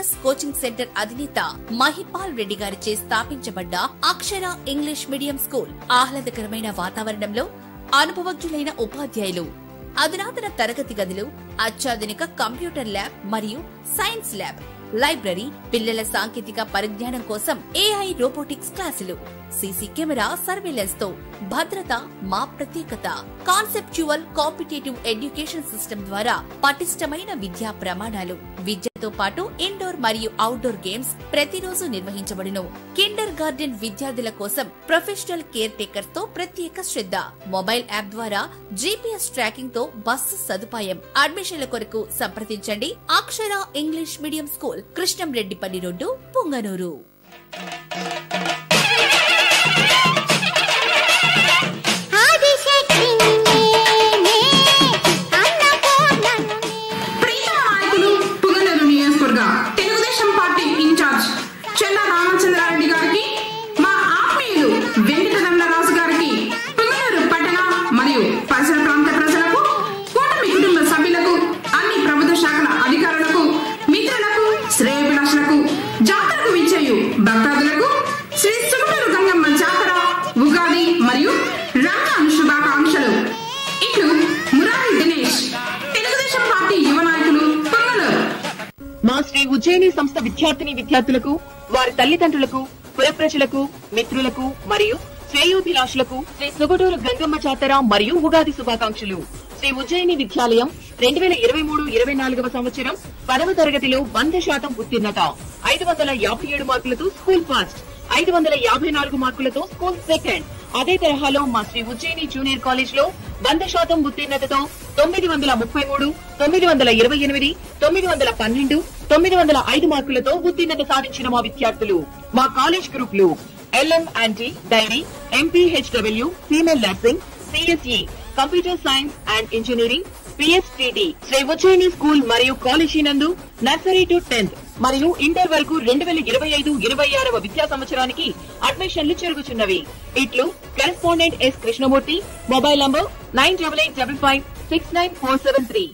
GPS coaching centre అధినేత మహిపాల్ రెడ్డి గారిచే స్థాపించబడ్డ అక్షర English medium school ఆహ్లాదకరమైన వాతావరణంలో అనుభవజ్ఞులైన ఉపాధ్యాయులు, అధునాతన తరగతి గదులు, అత్యాధునిక కంప్యూటర్ ల్యాబ్ మరియు సైన్స్ ల్యాబ్, లైబ్రరీ, పిల్లల సాంకేతిక పరిజ్ఞానం కోసం ఏఐ రోబోటిక్స్ క్లాసులు, సీసీ కెమెరా సర్వేలెన్స్ తో భద్రత మా ప్రత్యేకత. కాన్సెప్చువల్ కాంపిటేటివ్ ఎడ్యుకేషన్ సిస్టమ్ ద్వారా పటిష్టమైన విద్యా ప్రమాణాలు. విద్యతో పాటు ఇండోర్ మరియు అవుట్డోర్ గేమ్స్ ప్రతిరోజు నిర్వహించబడును. కిండర్ గార్డెన్ విద్యార్థుల కోసం ప్రొఫెషనల్ కేర్ టేకర్స్ తో ప్రత్యేక శ్రద్ధ. మొబైల్ యాప్ ద్వారా జీపీఎస్ ట్రాకింగ్ తో బస్సు సదుపాయం. అడ్మిషన్ల కొరకు సంప్రదించండి. Akshara English medium school, Krishnamreddypalli road, Punganur. Telugu Desam party incharge Chella Ramachandra Reddy గారికి, మా ఆత్మీయులు వెంకటరమణరాజు గారికి, పుంగనూరు పట్టణ మరియు పరిసర ప్రాంత ప్రజలకు, కూటమి కుటుంబ సభ్యులకు, అన్ని ప్రభుత్వ శాఖల అధికారులకు, మిత్రులకు, శ్రేయోభిలాషులకు, జాతరకు విచ్చేయు భక్తాదులకు శ్రీ సుగుటూరు గంగమ్మ జాతర, ఉగాది మరియు రంజాన్ శుభాకాంక్షలు. ఇట్లు మురారి దినేష్, తెలుగుదేశం పార్టీ యువ నాయకులు, పుంగనూరు. మా శ్రీ ఉజ్జయిని సంస్థ విద్యార్థులకు, వారి తల్లిదండ్రులకు, పుర ప్రజలకు, మిత్రులకు మరియు శ్రేయోభిలాషులకు శ్రీ సుగుటూరు గంగమ్మ జాతర మరియు ఉగాది శుభాకాంక్షలు. శ్రీ ఉజ్జయిని విద్యాలయం 2023-24 సంవత్సరం 10వ తరగతిలో 100% ఉత్తీర్ణత, 557 మార్కులతో స్కూల్ ఫస్ట్, 554 మార్కులతో స్కూల్ సెకండ్. అదే తరహాలో మా శ్రీ ఉజ్జయిని జూనియర్ కాలేజ్ లో 100% ఉత్తీర్ణతతో 933, 928, 912, 905 మార్కులతో ఉత్తీర్ణత సాధించిన మా విద్యార్థులు. మా కాలేజ్ గ్రూపులు LM&T dairy, MPHW female nursing, CSE computer science and engineering, PSTD Shri Ujjaini school మరియు కాలేజీ నందు నర్సరీ టు 10th మరియు ఇంటర్ వరకు 2025-26 విద్యా సంవత్సరానికి అడ్మిషన్లు జరుగుతున్నవి. ఇట్లు correspondent S Krishnamurthy. Mobile number 9855694773.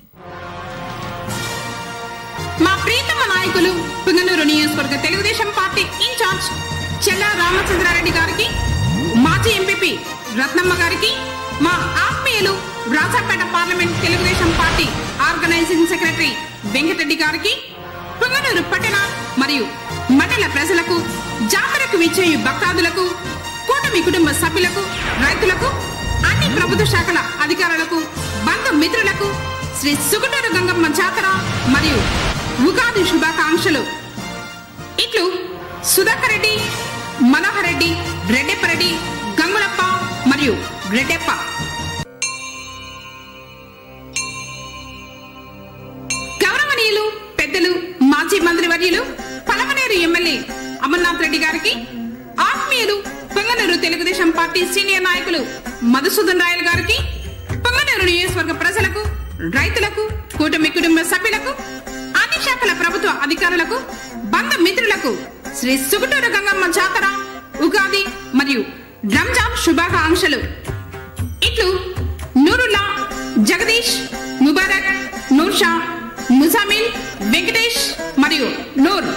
మా ప్రియతమ నాయకులు, పుంగనూరు నియోజకవర్గ తెలుగుదేశం పార్టీ ఇన్ఛార్జ్ చెల్ల రామచంద్రారెడ్డి గారికి, మాజీ ఎంపీపీ రత్నమ్మ గారికి, మా ఆత్మీయులు Rajapeta parliament Telugu Desam party organising secretary Venkata Reddy గారికి, పుంగనూరు పట్టణ మరియు మండల ప్రజలకు, జాతరకు విచ్చేయు భక్తాదులకు, కూటమి కుటుంబ సభ్యులకు, రైతులకు, అన్ని ప్రభుత్వ శాఖల అధికారులకు, బంధుమిత్రులకు శ్రీ సుగుటూరు గంగమ్మ జాతర మరియు ఉగాది శుభాకాంక్షలు. ఇట్లు సుధాకర్ రెడ్డి, మనోహర్ రెడ్డి, రెడ్డెప్పరెడ్డి, గంగులప్ప మరియు రెడ్డెప్ప. గౌరవనీయులు పెద్దలు మాజీ మంత్రివర్యులు పలమనేరు ఎమ్మెల్యే అమర్నాథ్ రెడ్డి గారికి, ఆత్మీయులు పుంగనూరు తెలుగుదేశం పార్టీ సీనియర్ నాయకులు మధుసూదన్ రాయల్ గారికి, పుంగనూరు నియోజకవర్గ ప్రజలకు, రైతులకు, కూటమి కుటుంబ సభ్యులకు, అన్ని శాఖల ప్రభుత్వ అధికారులకు, బంధుమిత్రులకు శ్రీ సుగుటూరు గంగమ్మ జాతర, ఉగాది మరియు రంజాన్ శుభాకాంక్షలు. ఇట్లు నూరుల్లా, జగదీష్, ముబారక్, నూర్షా, ముజామిల్, వెంకటేష్ మరియు నూర్.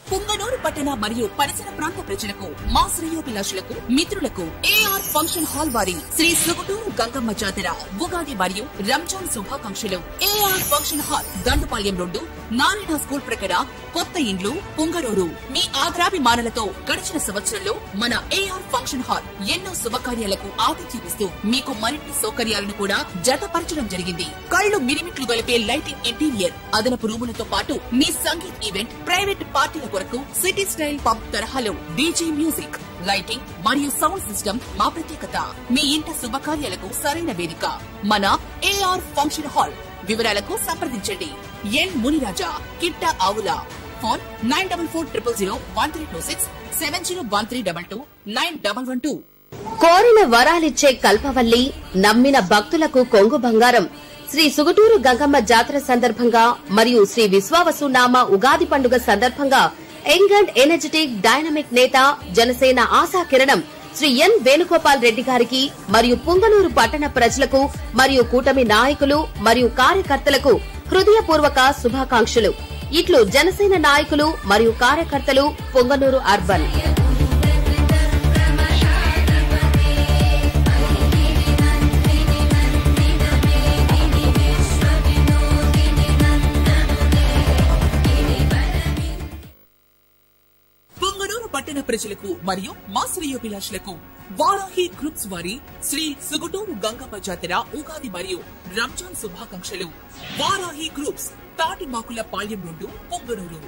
పుంగనూరు పట్టణ మరియు పరిసర ప్రాంత ప్రజలకు, మా శ్రేయోభిలాషులకు, మిత్రులకు AR ఫంక్షన్ హాల్ వారి శ్రీ సుగుటూరు గంగమ్మ జాతర, ఉగాది మరియు రంజాన్ శుభాకాంక్షలు. AR function hall, Dandupalyam road, Narayana school ప్రక్కన, కొత్త ఇండ్లు, పుంగనూరు. మీ ఆదరాభిమానులతో గడిచిన సంవత్సరంలో మన AR ఫంక్షన్ హాల్ ఎన్నో శుభకార్యాలకు ఆతిథ్యమిస్తూ మీకు మరిన్ని సౌకర్యాలను కూడా జతపరచడం జరిగింది. కళ్ళు మిరిమిట్లు గలిపే లైటింగ్ ఇంటీరియర్, అదనపు రూములతో పాటు మీ సంగీత్ ఈవెంట్, ప్రైవేట్ పార్టీల కొరకు సిటీ స్టైల్ పబ్ తరహాలో డీజే మ్యూజిక్, లైటింగ్ మరియు సౌండ్ సిస్టమ్ మా ప్రత్యేకత. మీ ఇంట శుభకార్యాలకు సరైన వేదిక మన AR ఫంక్షన్ హాల్. వివరాలకు సంప్రదించండి. ఎన్ మునిరాజా, కిట్ట ఆవుల. ఫోన్ 9440013226, 7013229112. కోరిన వరాలిచ్చే కల్పవల్లి, నమ్మిన భక్తులకు కొంగు బంగారం. శ్రీ సుగుటూరు గంగమ్మ జాతర సందర్భంగా మరియు శ్రీ విశ్వావసునామ ఉగాది పండుగ సందర్భంగా యంగ్ అండ్ ఎనర్జెటిక్ డైనమిక్ నేత, జనసేన ఆశా కిరణం శ్రీ ఎన్ వేణుగోపాల్ రెడ్డి గారికి మరియు పుంగనూరు పట్టణ ప్రజలకు మరియు కూటమి నాయకులు మరియు కార్యకర్తలకు హృదయపూర్వక శుభాకాంక్షలు. ఇట్లు జనసేన నాయకులు మరియు కార్యకర్తలు పొంగనూరు అర్బన్. పట్టణ ప్రజలకు మరియు మా శ్రేయోభిలాషులకు వారాహి గ్రూప్స్ వారి శ్రీ సుగుటూరు గంగమ్మ జాతర ఉగాది మరియు రంజాన్ శుభాకాంక్షలు. Varahi groups Tatimakula Palyam road, Punganur.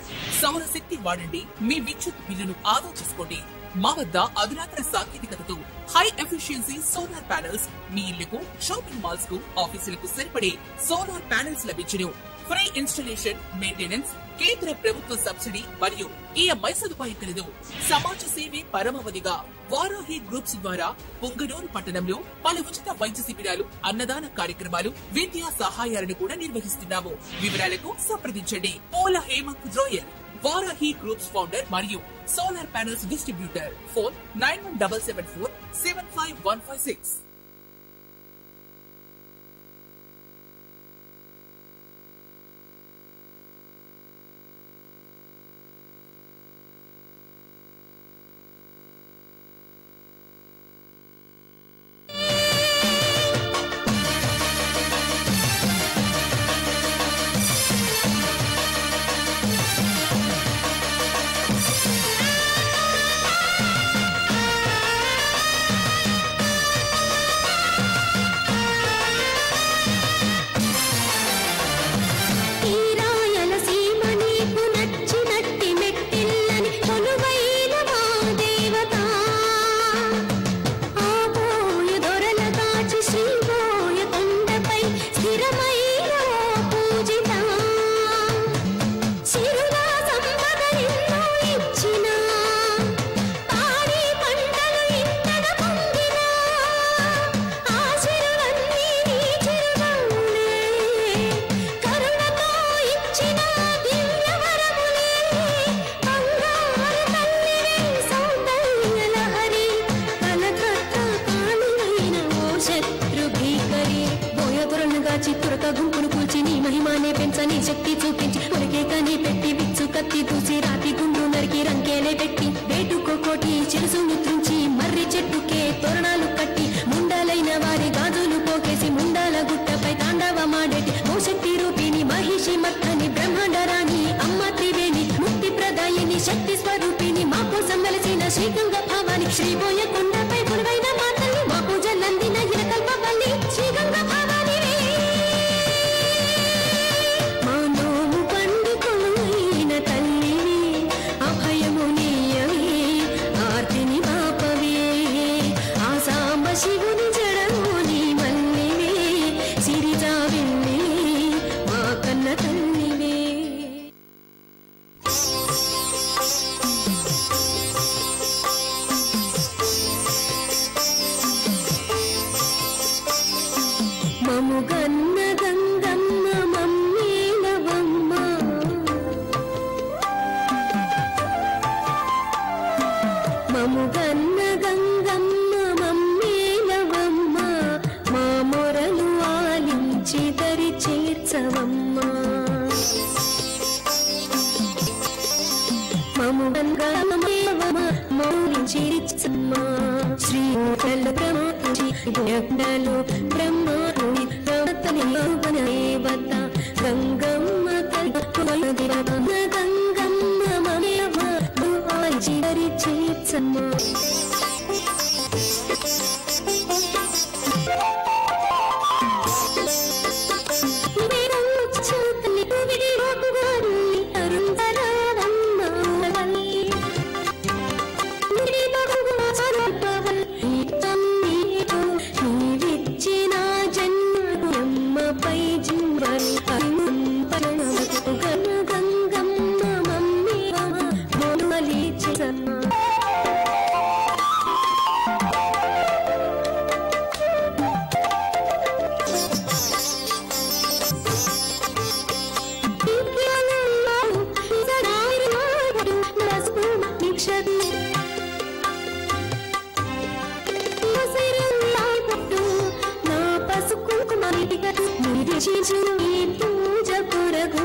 సౌరశక్తి వాడండి, మీ విద్యుత్ బిల్లును ఆదా చేసుకోండి. మా వద్ద అధునాతన సాంకేతికతతో హై ఎఫిషియన్సీ సోలార్ ప్యానెల్స్ మీ ఇళ్లకు, షాపింగ్ మాల్స్ కు, ఆఫీసులకు సరిపడే సోలార్ ప్యానెల్స్ లభించును. ఫ్రీ ఇన్స్టాలేషన్, మెయింటెనెన్స్, కేంద్ర ప్రభుత్వ సబ్సిడీ మరియు ఈఎంఐ సదుపాయం కలదు. సమాజ సేవే పరమావధిగా వారాహి గ్రూప్స్ ద్వారా పొంగనూరు పట్టణంలో పలు ఉచిత వైద్య శిబిరాలు, అన్నదాన కార్యక్రమాలు, విద్యా సహాయాలను కూడా నిర్వహిస్తున్నాము. వివరాలకు సంప్రదించండి. Pola Hemanth Royal, Varahi groups founder మరియు సోలార్ ప్యానెల్స్ డిస్ట్రిబ్యూటర్. ఫోన్ 917747 75156. పూజ కొరకు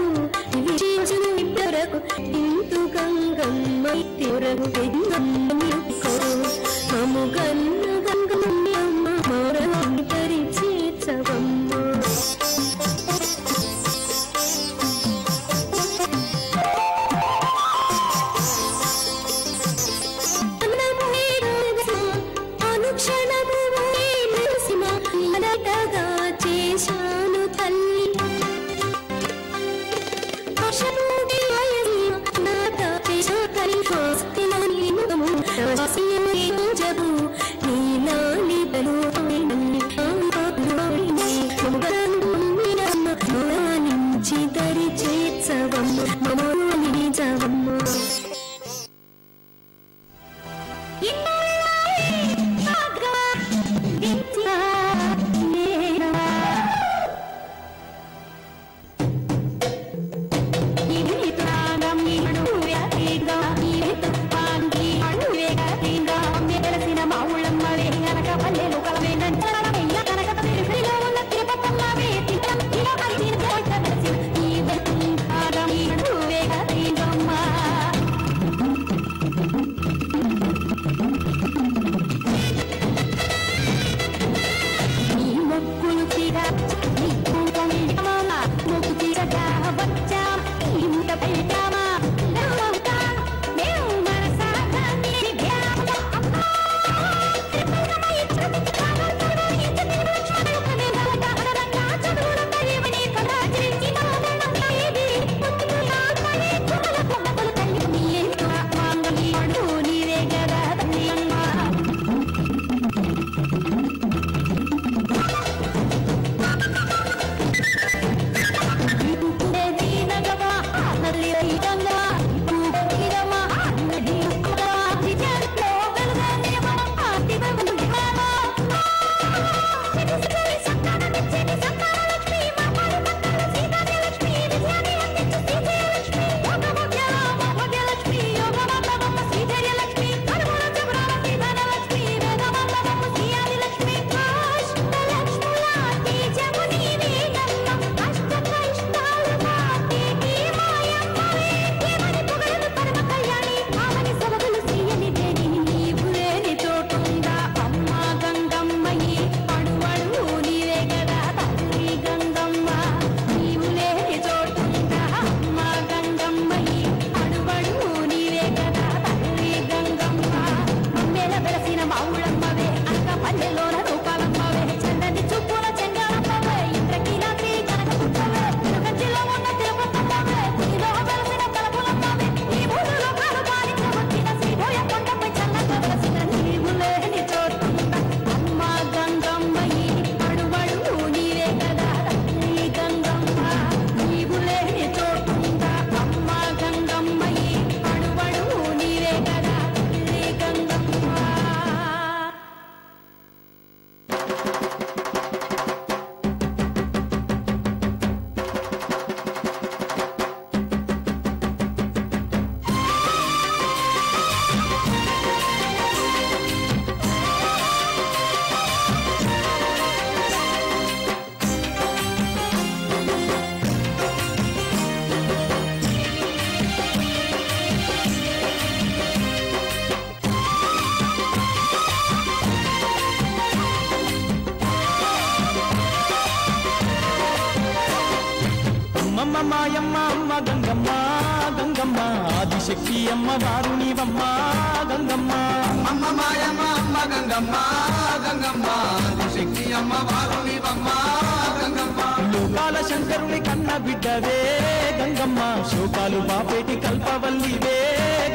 మాయమ్మ అమ్మ గంగమ్మ గంగమ్మ ఆదిశక్తి అమ్మ వారునివమ్మ గంగమ్మ అమ్మ మాయమ్మ అమ్మ గంగమ్మ గంగమ్మ ఆదిశక్తి అమ్మ వారునివమ్మ గంగమ్మ లోకాల శంకరుని కన్న బిడ్డవే గంగమ్మ శోకాలు బాపేటి కల్పవల్లివే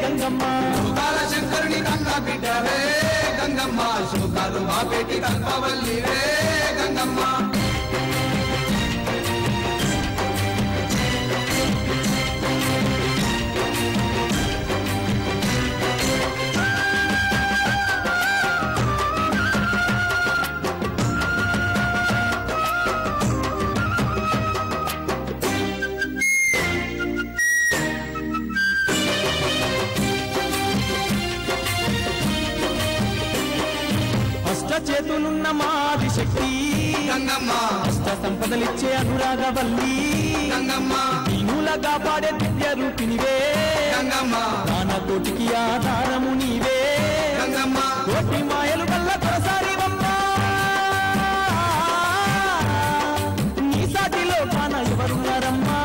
గంగమ్మ లోకాల శంకరుని కన్న బిడ్డవే గంగమ్మ శోకాలు బాపేటి కల్పవల్లివే గంగమ్మ చేతులున్న మాది శక్తి గంగమ్మ అష్ట సంపదలిచ్చే అనురాగవల్లి గంగమ్మ దీనులగా పాడే దివ్య రూపినివే గంగమ్మ దాన కోటికి ఆధారము నీవే గంగమ్మ కోటి మాయలు వల్ల కొనసారివమ్మా నీ సాటిలో కాన ఎవరున్నారమ్మా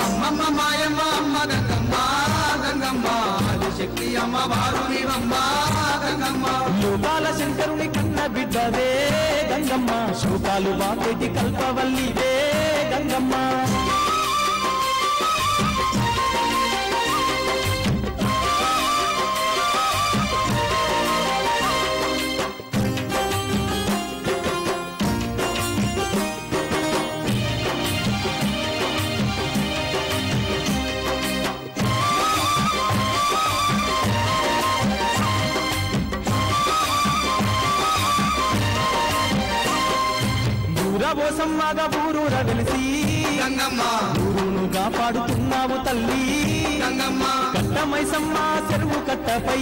అమ్మమ్మ మాయమ్మ అమ్మ గంగమ్మ గంగమ్మ ఆదిశక్తి అమ్మ వారు నీవమ్మ గంగమ్మ లోకాల శంకరుని కన్న బిడ్డవే గంగమ్మ శోకాలు బాపేటి కల్పవల్లివే గంగమ్మ ఊరబోసమ్మగా ఊరూర వెలిసి గంగమ్మ ఊరును కాపాడుతున్నావు తల్లి గంగమ్మ కట్టమైసమ్మ చెరువు కట్టపై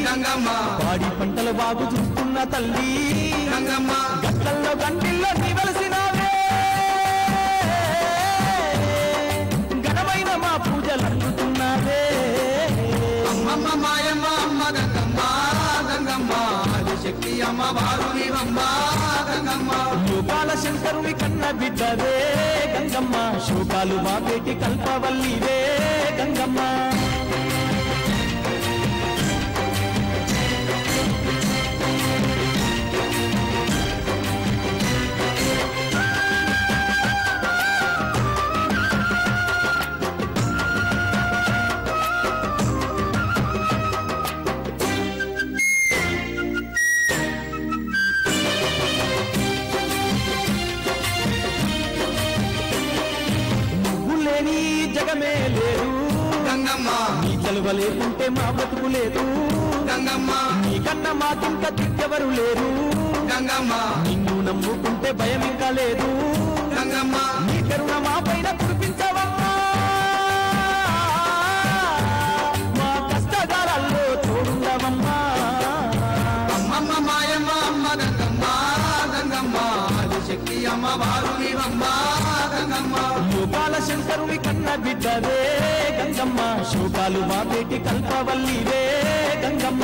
గంగమ్మ పాడి పంటలు బాగు చూస్తున్న తల్లి గంగమ్మ గట్టల్లో గంటిల్లో నీ వెలసినావే ఘనమైన మా పూజలు అందుతున్నావే అమ్మమ్మ మాయమ్మ అమ్మ గంగమ్మ గంగమ్మ ఆదిశక్తి అమ్మ వారు నీవమ్మ గంగమ్మ లోకాల శంకరుని కన్న బిడ్డవే గంగమ్మ శోకాలు బాపేటి కల్పవల్లివే గంగమ్మ జగమే లేదు గంగమ్మ నీ చలువ లేకుంటే మా బతుకు లేదు గంగమ్మ నీకన్నా మాకింక దిక్కెవరు లేరు గంగమ్మ నిన్ను నమ్ముకుంటే భయం ఇంకా లేదు గంగమ్మ నీ కరుణ మా పైన కురిపించవమ్మా మా కష్టకాలాల్లో తోడుండవమ్మా అమ్మమ్మ మాయమ్మ అమ్మ గంగమ్మ గంగమ్మ ఆదిశక్తి అమ్మ వారు నీవమ్మ గంగమ్మ లోకాల శంకరుని కన్న బిడ్డవే గంగమ్మ శోకాలు బాపేటి కల్పవల్లివే గంగమ్మ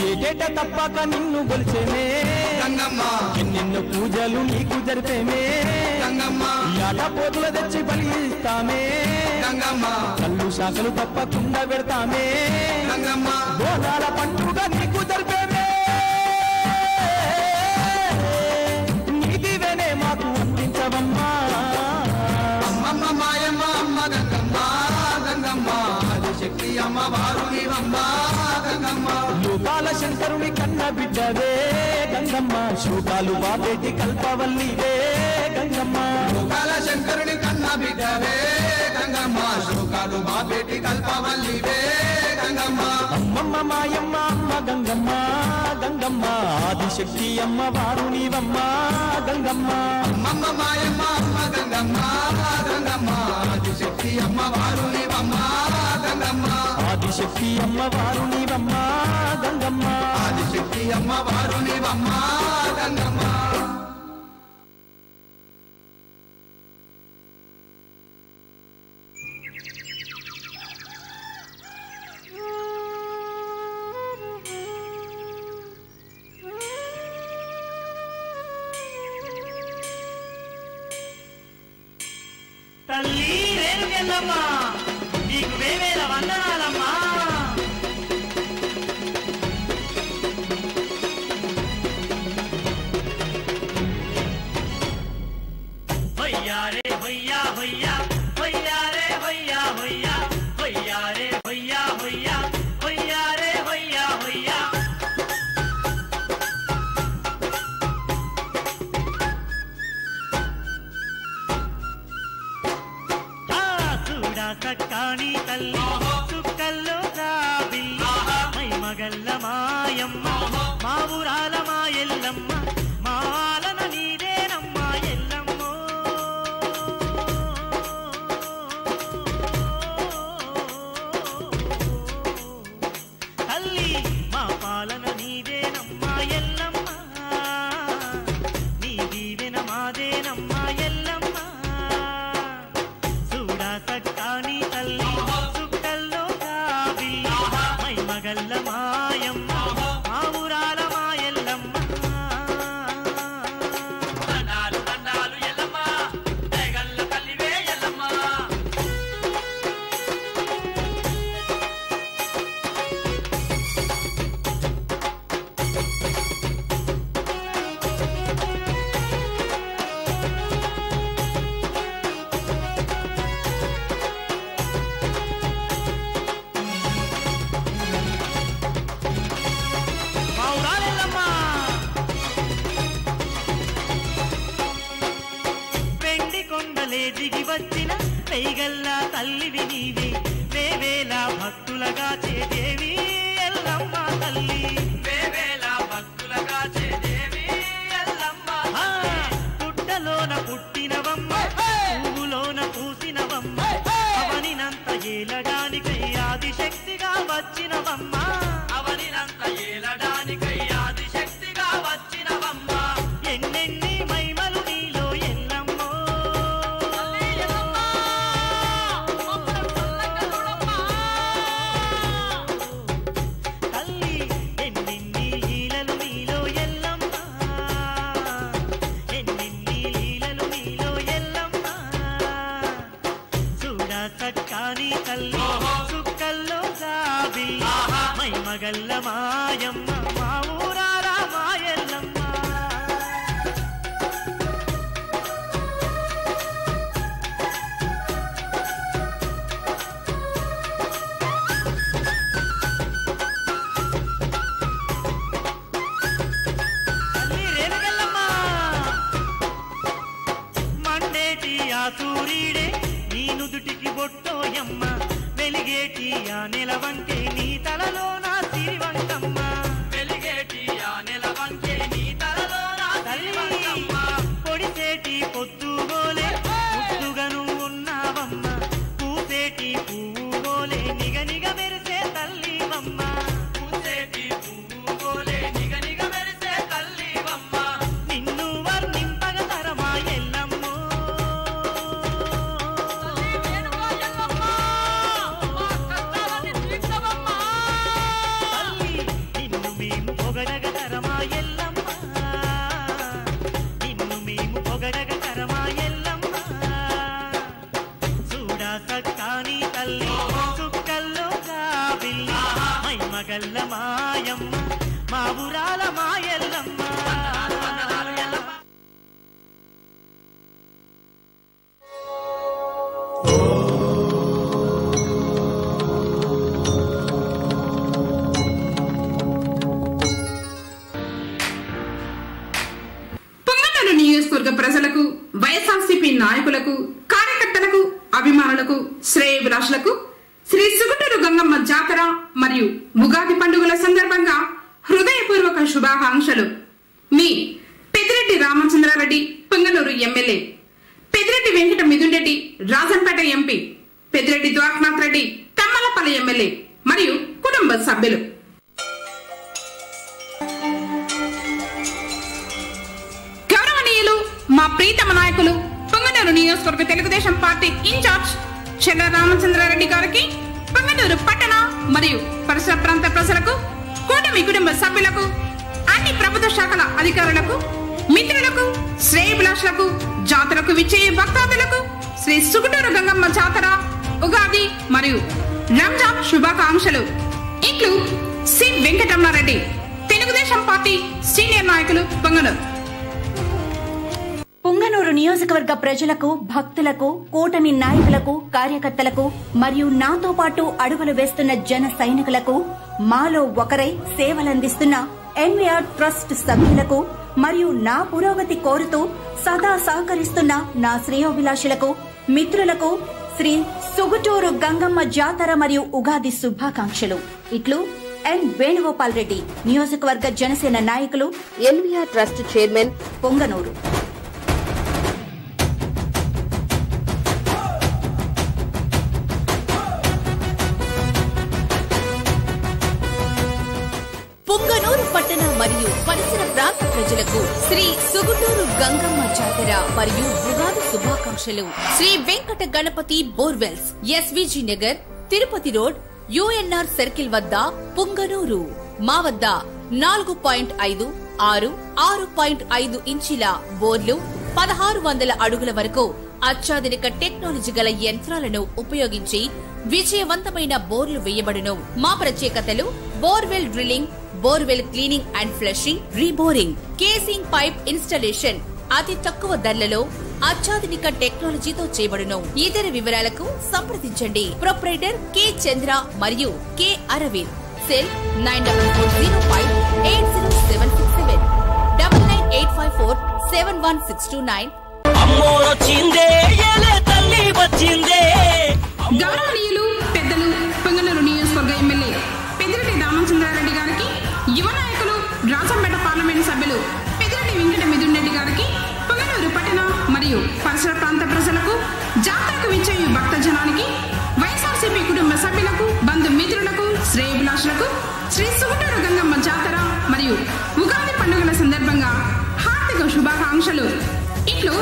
ఏటేట తప్పక నిన్ను గొలిచేమే గంగమ్మ ఎన్నెన్నో పూజలు నీకు జరిపేమే గంగమ్మ యాట పోతుల తెచ్చి బలి ఇస్తామే గంగమ్మ కళ్ళు శాఖలు తప్పకుండా పెడతామే గంగమ్మ బోనాల పండుగ నీకు జరిపేమే నీదివేనే మాకు అందించవమ్మా అమ్మమ్మ మాయమ్మ అమ్మ గంగమ్మ గంగమ్మ ఆదిశక్తి అమ్మ వారు నీవమ్మ గంగమ్మ లోకాల శంకరుని కన్న బిడ్డవే గంగమ్మ శోకాలు బాపేటి కల్పవల్లివే గంగమ్మ లోకాల శంకరుని కన్న బిడ్డవే గంగమ్మ శోకాలు బాపేటి కల్పవల్లివే గంగమ్మ అమ్మమ్మ మాయమ్మ అమ్మ గంగమ్మ గంగమ్మ ఆదిశక్తి అమ్మ వారు నీవమ్మ గంగమ్మ అమ్మమ్మ మాయమ్మ అమ్మ గంగమ్మ గంగమ్మ ఆదిశక్తి అమ్మ వారు నీవమ్మ గంగమ్మ ఆదిశక్తి అమ్మ వారు నీవమ్మ గంగమ్మ ఆదిశక్తి అమ్మ వారు నీవమ్మ గంగమ్మ తల్లి రేణుకెళ్ళమ్మా నీకు వేవేల వందనాలమ్మా హొయ్యా రే హొయ్యా హొయ్యా హొయ్యా రే హొయ్యా హొయ్యా హొయ్యా రే హొయ్యా హొయ్యా హొయ్యా రే హొయ్యా హొయ్యా మాయమ్మ మా ఊరాల మా ఎల్లమ్మ మా ఆలన నీదేనమ్మా ఎల్లమ్మో తల్లి మా పాలన నీదేనమ్మా ఎల్లమ్మ నీ దీవెన మాదేనమ్మా ఎల్లమ్మ చూడా సక్కాని తల్లి సుక్కల్లో కావి మై మగల్ల మాయమ్మ మా ఊరాల మా ఎల్లమ్మ దండాలు దండాలు ఎల్లమ్మ దయగల్ల తల్లివే ఎల్లమ్మ వెండి కొండలే దిగి వచ్చిన పెయిగల్లా తల్లివి నీవే వేవేల భక్తులగా చేదేవి ఎల్లమ్మ తల్లి వేవేల భక్తులగా చేదేవి ఎల్లమ్మ పుట్టలోన పుట్టినవమ్మ పువ్వులోన పూసినవమ్మ అవనినంత ఏలడానికై ఆదిశక్తిగా వచ్చినవమ్మ అవనినంత ఏలడానికై ఆదిశక్తిగా వచ్చినవమ్మ ఎన్నెన్ని మహిమలు నీలో ఎల్లమ్మో తల్లి ఎన్నెన్ని లీలలు నీలో ఎల్లమ్మ ఎన్నెన్ని లీలలు నీలో ఎల్లమ్మ చూడా సక్కాని తల్లి సుక్కల్లో సాబి మై మగల్ల మాయమ్మ మా ఊరాల మా ఎల్లమ్మ తల్లి రేణుగల్లమ్మ మండేటి ఆ సూర్యుడే నీ నుదుటికి బొట్టోయమ్మ వెలిగేటి ఆ నెలవంకే నీ తలలో నా సిరివంకమ్మ వెలిగేటి ఆ నెలవంకే నీ తలలో నా సిరివంకమ్మ పొడిసేటి పొద్దుగోలే ముద్దుగను ఉన్నావమ్మ పూసేటి పువ్వుగోలే నిగ నిగ మెరిసే తల్లివమ్మ పూసేటి పువ్వుగోలే నిగ నిగ మెరిసే తల్లివమ్మ నిన్ను వర్ణింపగ తరమా ఎల్లమ్మో తల్లి నిన్ను మేము పొగడగ తరమా ఎల్లమ్మ నిన్ను మేము పొగడగ తరమా ఎల్లమ్మ చూడా సక్కాని తల్లి చుక్కల్లో జాబిల్లి మై మగల్ల మాయమ్మ మా ఊరాల మా ఎల్లమ్మ పొంగనూరు నియోజకవర్గ ప్రజలకు వైఎస్ఆర్సీపీ నాయకులకు కార్యకర్తలకు అభిమానులకు శ్రేయోభిలాషులకు శ్రీ సుగుటూరు గంగమ్మ జాతర మరియు ఉగాది పండుగల సందర్భంగా హృదయపూర్వక శుభాకాంక్షలు. మీ Peddireddy Ramachandra Reddy Punganur MLA, Peddireddy Venkata Mithun Reddy Rajampet MP, Peddireddy Dwarakanath Reddy Thamballapalle MLA మరియు కుటుంబ సభ్యులు. గౌరవనీయులు మా ప్రీతమ నాయకులు పొంగనూరు నియోజకవర్గ తెలుగుదేశం పార్టీ ఇన్ఛార్జ్ చెల్ల రామచంద్రారెడ్డి గారికి, పొంగనూరు పట్టణ మరియు పరిసర ప్రాంత ప్రజలకు, కూటమి కుటుంబ సభ్యులకు, అన్ని ప్రభుత్వ శాఖల అధికారులకు, మిత్రులకు, శ్రేయోభిలాషులకు, జాతరకు విచ్చేయ భక్తాదులకు శ్రీ సుగుటూరు గంగమ్మ జాతర, ఉగాది మరియు రంజాన్ శుభాకాంక్షలు. ఇట్లు C Venkataramana Reddy, Telugu Desam party senior నాయకులు, పొంగనూరు. పొంగనూరు నియోజకవర్గ ప్రజలకు, భక్తులకు, కూటమి నాయకులకు, కార్యకర్తలకు మరియు నాతో పాటు అడుగులు వేస్తున్న జన సైనికులకు, మాలో ఒకరై సేవలందిస్తున్న ఎన్వీఆర్ ట్రస్ట్ సభ్యులకు మరియు నా పురోగతి కోరుతూ సదా సహకరిస్తున్న నా శ్రేయోభిలాషులకు, మిత్రులకు శ్రీ సుగుటూరు గంగమ్మ జాతర మరియు ఉగాది శుభాకాంక్షలు. ఇట్లు ఎన్ వేణుగోపాల్ రెడ్డి, నియోజకవర్గ జనసేన నాయకులు, NVR trust chairman Punganur. Punganur పట్టణ మరియు పరిసర ప్రాంత ప్రజలకు శ్రీ సుగుటూరు గంగమ్మ జాతర మరియు ఉగాది శుభాకాంక్షలు. Shri Venkata Ganapathi borewells, SVG Nagar, Tirupati road, UNR circle వద్ద పొంగనూరు. మా వద్ద 4.5, 6, 6.5 ఇంచీల బోర్లు, 1600 అడుగుల వరకు అత్యాధునిక టెక్నాలజీ గల యంత్రాలను ఉపయోగించి విజయవంతమైన బోర్లు వేయబడును. మా ప్రత్యేకతలు: borewell drilling, borewell cleaning and flushing, reboring, casing pipe installation అతి తక్కువ ధరలలో అత్యాధునిక టెక్నాలజీతో చేయబడును. ఇతర వివరాలకు సంప్రదించండి. ప్రొప్రైటర్ కె చంద్ర మరియు కె అరవింద్. సెల్ 9405807667, 9985471629. గౌరవనీయులు పెద్దలు పొంగనూరు నియోజకవర్గ ఎమ్మెల్యే పెద్దిరెడ్డి రామచంద్రారెడ్డి గారికి, యువ నాయకులు రాజంపేట పార్లమెంట్ సభ్యులు పెద్దిరెడ్డి వెంకట మిథున్ రెడ్డి గారికి, పొంగనూరు పట్టణ మరియు పరిసర ప్రాంత ప్రజలకు, జాతరకు విచ్చేయు భక్తజనానికి, వైఎస్ఆర్సీపీ కుటుంబ సభ్యులకు, బంధుమిత్రులకు, శ్రేయోభిలాషులకు శ్రీ సుగుటూరు గంగమ్మ జాతర మరియు ఉగాది పండుగల సందర్భంగా హార్దిక శుభాకాంక్షలు. ఇట్లు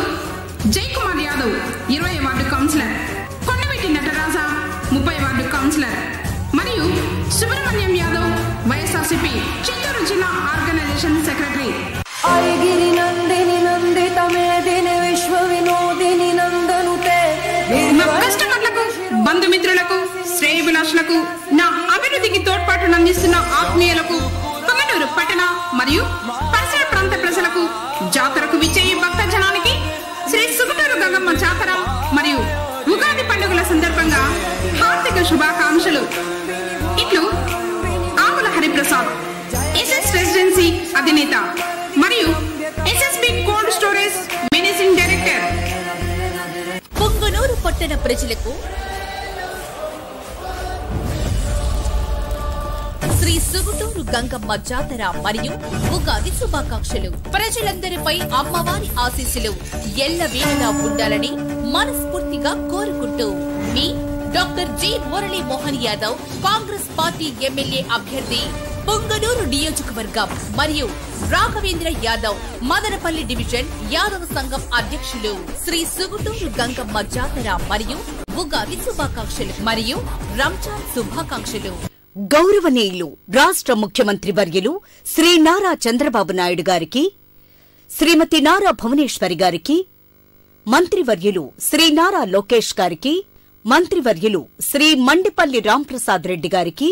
జయకుమార్ యాదవ్, 20వ వార్డు కౌన్సిలర్, కొండవీటి నటరాజ, 30వ వార్డు కౌన్సిలర్, మరియు సుబ్రహ్మణ్యం యాదవ్, వైఎస్ఆర్సీపీ చిత్తూరు జిల్లా ఆర్గనైజేషన్ సెక్రటరీ. కస్టమర్లకు, బంధుమిత్రులకు, శ్రేయోభిలాషులకు, నా అభివృద్ధికి తోడ్పాటును అందిస్తున్న ఆత్మీయులకు, పొంగనూరు పట్టణ మరియు పరిసర ప్రాంత ప్రజలకు, జాతరకు విచ్చేయి భక్తజనానికి శ్రీ సుగుటూరు గంగమ్మ జాతర మరియు ఉగాది పండుగల సందర్భంగా హార్దిక శుభాకాంక్షలు. ఇట్లు ఆకుల హరిప్రసాద్, ఎస్ఎస్ రెసిడెన్సీ అధినేత మరియు SSB cold storage managing director. Punganur పట్టణ ప్రజలకు శ్రీ సుగుటూరు గంగమ్మ జాతర మరియు ఉగాది శుభాకాంక్షలు. ప్రజలందరిపై అమ్మవారి ఆశీస్సులు ఎల్లవేళలా ఉండాలని మనస్ఫూర్తిగా కోరుకుంటూ మీ doctor G Murali Mohan Yadav, Congress party MLA అభ్యర్థి, పొంగనూరు నియోజకవర్గం, మరియు రాఘవేంద్ర యాదవ్, మదనపల్లి డివిజన్ యాదవ సంఘం అధ్యక్షులు. శ్రీ సుగుటూరు గంగమ్మ జాతర మరియు ఉగాది శుభాకాంక్షలు మరియు రంజాన్ శుభాకాంక్షలు. గౌరవనీయులు రాష్ట్ర ముఖ్యమంత్రి వర్యులు శ్రీ నారా చంద్రబాబు నాయుడు గారికి, శ్రీమతి నారా భువనేశ్వరి గారికి, మంత్రివర్యులు శ్రీ నారా లోకేష్ గారికి, మంత్రివర్యులు శ్రీ మండిపల్లి రాంప్రసాద్ రెడ్డి గారికి,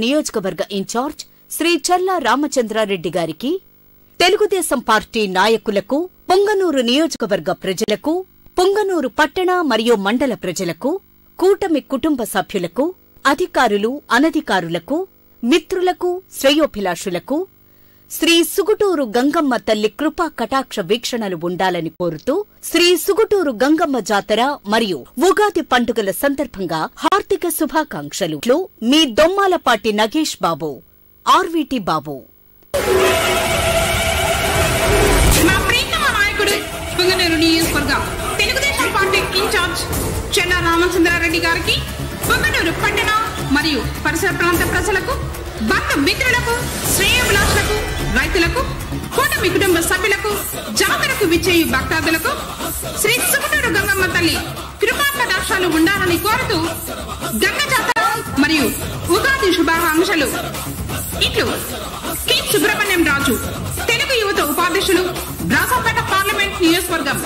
నియోజకవర్గ ఇన్ఛార్జ్ శ్రీ చల్లా రామచంద్రారెడ్డి గారికి, తెలుగుదేశం పార్టీ నాయకులకు, పొంగనూరు నియోజకవర్గ ప్రజలకు, పొంగనూరు పట్టణ మరియు మండల ప్రజలకు, కూటమి కుటుంబ సభ్యులకు, అధికారులు, అనధికారులకు, మిత్రులకు, శ్రేయోభిలాషులకు శ్రీ సుగుటూరు గంగమ్మ తల్లి కృపా కటాక్ష వీక్షణలు ఉండాలని కోరుతూ శ్రీ సుగుటూరు గంగమ్మ జాతర మరియు ఉగాది పండుగల సందర్భంగా హార్దిక శుభాకాంక్షలు. మీ దొమ్మాలపాటి నగేష్ బాబు, ఆర్వీటీ బాబు. మా ప్రియతమ నాయకుడు పొంగనూరు నియోజకవర్గ తెలుగుదేశం పార్టీ ఇన్ఛార్జ్ చెల్లా రామచంద్రారెడ్డి గారికి, పొంగనూరు పట్టణ మరియు పరిసర ప్రాంత ప్రజలకు, బంధు మిత్రులకు, శ్రేయోభిలాషులకు, రైతులకు, కూటమి కుటుంబ సభ్యులకు, జాతరకు విచ్చేయు భక్తాదులకు శ్రీ సుగుటూరు గంగమ్మ తల్లి కృపా కటాక్షాలు ఉండాలని కోరుతూ గంగ జాతర మరియు ఉగాది శుభాకాంక్షలు. ఇట్లు కె సుబ్రహ్మణ్యం రాజు, తెలుగు యువత ఉపాధ్యక్షులు, రాజంపేట పార్లమెంట్ నియోజకవర్గం.